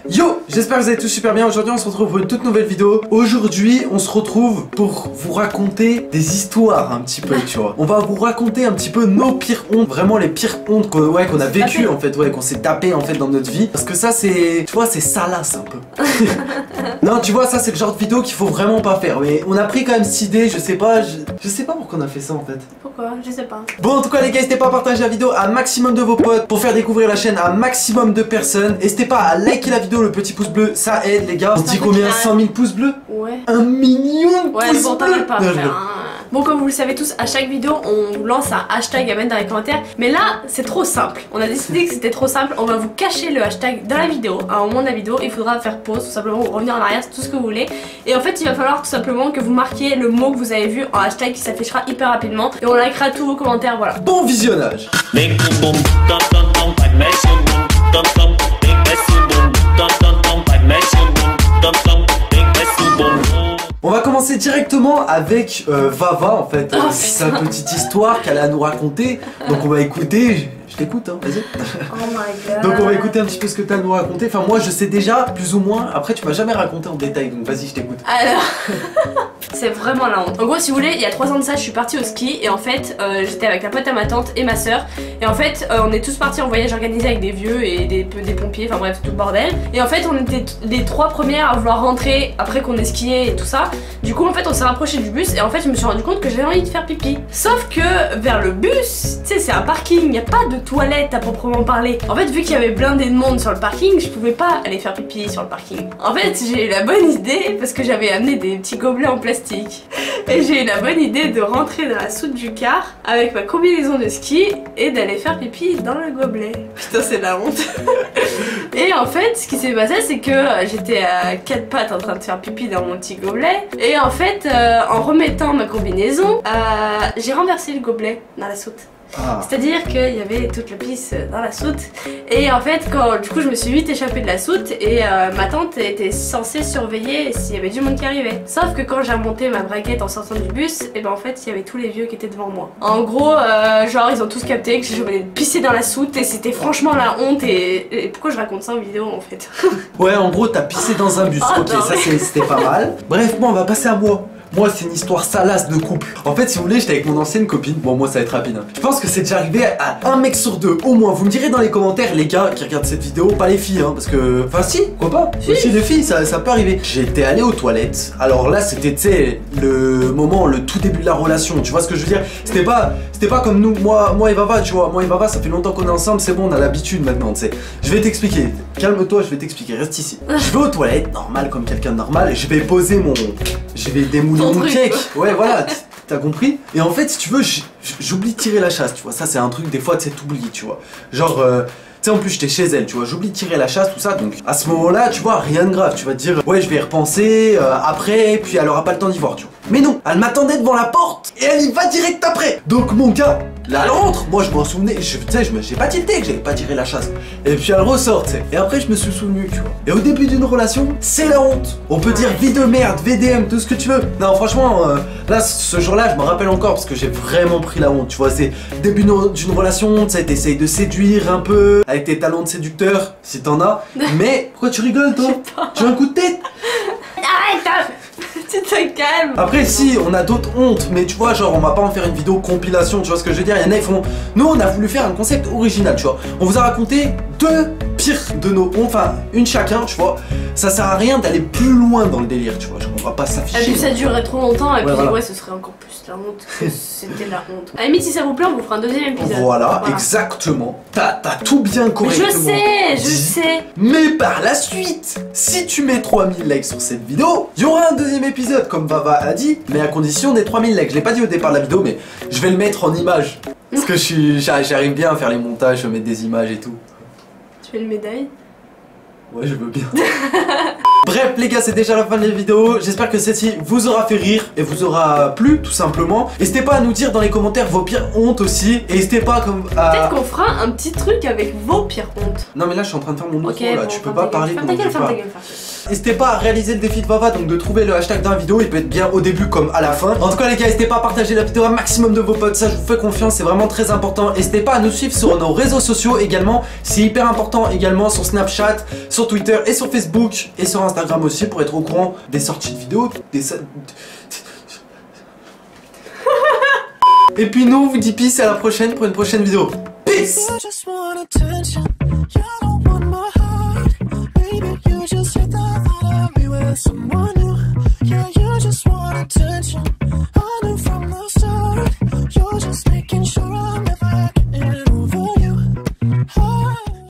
Yo, j'espère que vous allez tous super bien. Aujourd'hui on se retrouve pour une toute nouvelle vidéo. Aujourd'hui on se retrouve pour vous raconter des histoires un petit peu, tu vois. On va vous raconter un petit peu nos pires hontes, vraiment les pires hontes qu'on a vécues en fait, qu'on s'est tapé en fait dans notre vie. Parce que ça c'est, tu vois, c'est salace un peu. Non, tu vois, ça c'est le genre de vidéo qu'il faut vraiment pas faire. Mais on a pris quand même cette idée, je sais pas pourquoi on a fait ça en fait. Pourquoi? Je sais pas. Bon, en tout cas les gars, n'hésitez pas à partager la vidéo à un maximum de vos potes pour faire découvrir la chaîne à un maximum de personnes. N'hésitez pas à liker la vidéo, le petit pouce bleu, ça aide les gars. On dit combien? 100 000 pouces bleus? Ouais. 1 million de pouces bon, bleus. pas frère, hein. Bon, comme vous le savez tous, à chaque vidéo, on vous lance un hashtag à mettre dans les commentaires. Mais là, c'est trop simple. On a décidé que c'était trop simple. On va vous cacher le hashtag dans la vidéo. À un moment de la vidéo, il faudra faire pause, tout simplement, ou revenir en arrière, c'est tout ce que vous voulez. Et en fait, il va falloir tout simplement que vous marquiez le mot que vous avez vu en hashtag qui s'affichera hyper rapidement. Et on likera tous vos commentaires, voilà. Bon visionnage. On va commencer directement avec Vava en fait, sa petite histoire qu'elle a à nous raconter. Donc on va écouter, je t'écoute hein, vas-y. Oh my god. Donc on va écouter un petit peu ce que tu as à nous raconter. Enfin moi je sais déjà plus ou moins, après tu m'as jamais raconté en détail donc vas-y je t'écoute. Alors, c'est vraiment la honte. En gros si vous voulez, il y a 3 ans de ça je suis partie au ski et en fait j'étais avec la pote à ma tante et ma soeur. Et en fait on est tous partis en voyage organisé avec des vieux et des pompiers, enfin bref tout le bordel. Et en fait on était les 3 premières à vouloir rentrer après qu'on ait skié et tout ça. Du coup en fait on s'est rapproché du bus et en fait je me suis rendu compte que j'avais envie de faire pipi. Sauf que vers le bus, tu sais c'est un parking, il n'y a pas de toilette à proprement parler. En fait vu qu'il y avait blindé de monde sur le parking, je pouvais pas aller faire pipi sur le parking. En fait j'ai eu la bonne idée parce que j'avais amené des petits gobelets en plastique. Et j'ai eu la bonne idée de rentrer dans la soute du car avec ma combinaison de ski et d'aller faire pipi dans le gobelet. Putain c'est la honte. Et en fait ce qui s'est passé c'est que j'étais à 4 pattes en train de faire pipi dans mon petit gobelet. Et en fait en remettant ma combinaison j'ai renversé le gobelet dans la soute. C'est-à-dire qu'il y avait toute la pisse dans la soute. Et en fait du coup je me suis vite échappée de la soute. Et ma tante était censée surveiller s'il y avait du monde qui arrivait. Sauf que quand j'ai remonté ma braguette en sortant du bus, et ben en fait il y avait tous les vieux qui étaient devant moi. En gros genre ils ont tous capté que je venais de pisser dans la soute. Et c'était franchement la honte. Et pourquoi je raconte ça en vidéo en fait? Ouais en gros t'as pissé dans un bus. Ok non, ça c'était pas mal. Bref moi on va passer à moi. Moi c'est une histoire salace de couple. En fait si vous voulez j'étais avec mon ancienne copine. Bon moi ça va être rapide hein. Je pense que c'est déjà arrivé à un mec sur 2 au moins. Vous me direz dans les commentaires les gars qui regardent cette vidéo. Pas les filles hein, parce que... Enfin si, pourquoi pas si. Aussi les filles ça peut arriver. J'étais allé aux toilettes. Alors là c'était tu sais le moment, le tout début de la relation. Tu vois ce que je veux dire? C'était pas comme nous, moi et Vava tu vois. Moi et Vava ça fait longtemps qu'on est ensemble. C'est bon on a l'habitude maintenant tu sais. Je vais t'expliquer. Calme-toi je vais t'expliquer. Reste ici. Je vais aux toilettes normal comme quelqu'un de normal. Je vais poser mon... Je vais démouler mon cake. Ouais voilà, t'as compris. Et en fait si tu veux j'oublie de tirer la chasse, tu vois. Ça c'est un truc des fois tu sais t'oublies, tu vois. Genre tu sais en plus j'étais chez elle, tu vois. J'oublie de tirer la chasse, tout ça. Donc à ce moment là tu vois rien de grave. Tu vas te dire ouais je vais y repenser après. Puis elle aura pas le temps d'y voir, tu vois. Mais non, elle m'attendait devant la porte et elle y va direct après. Donc mon gars, là elle rentre, moi je m'en souvenais, tu sais j'ai pas tilté que j'avais pas tiré la chasse. Et puis elle ressort, tu sais. Et après je me suis souvenu, tu vois. Et au début d'une relation, c'est la honte. On peut dire vie de merde, VDM, tout ce que tu veux. Non franchement, là ce jour-là je me rappelle encore parce que j'ai vraiment pris la honte, tu vois. C'est début d'une relation, tu sais, t'essayes de séduire un peu avec tes talents de séducteur, si t'en as. Mais pourquoi tu rigoles toi? Tu as un coup de tête? Arrête. Tu te calmes. Après si on a d'autres hontes, mais tu vois genre on va pas en faire une vidéo compilation, tu vois ce que je veux dire. Il y en a ils font, nous on a voulu faire un concept original, tu vois. On vous a raconté 2 pires de nos hontes, enfin une chacun, tu vois. Ça sert à rien d'aller plus loin dans le délire, tu vois, genre, on va pas s'afficher. Et puis ça durerait trop longtemps et puis voilà. ouais ce serait encore plus la honte que c'était la honte. À la limite si ça vous plaît on vous fera un 2e épisode. Voilà. Exactement. T'as tout bien correctement. Mais je sais. Mais par la suite, si tu mets 3000 likes sur cette vidéo, il y aura un 2e épisode comme Vava a dit, mais à condition des 3000 likes. Je l'ai pas dit au départ de la vidéo mais je vais le mettre en image. Parce que j'arrive bien à faire les montages, mettre des images et tout. Tu fais une médaille? Ouais je veux bien. Bref les gars c'est déjà la fin de la vidéo. J'espère que celle-ci vous aura fait rire et vous aura plu tout simplement. N'hésitez pas à nous dire dans les commentaires vos pires hontes aussi. Et n'hésitez pas comme à... Peut-être qu'on fera un petit truc avec vos pires hontes. Non mais là je suis en train de faire mon micro okay, là, bon, tu peux pas parler ferme ta gueule, ferme ta gueule. N'hésitez pas à réaliser le défi de Vava, donc de trouver le hashtag dans la vidéo. Il peut être bien au début comme à la fin. En tout cas les gars, n'hésitez pas à partager la vidéo un maximum de vos potes, ça je vous fais confiance, c'est vraiment très important. N'hésitez pas à nous suivre sur nos réseaux sociaux également, c'est hyper important également, sur Snapchat, sur Twitter et sur Facebook et sur Instagram aussi, pour être au courant des sorties de vidéos, Et puis nous, on vous dit peace, à la prochaine pour une prochaine vidéo. Peace. Someone new, yeah, you just want attention. I knew from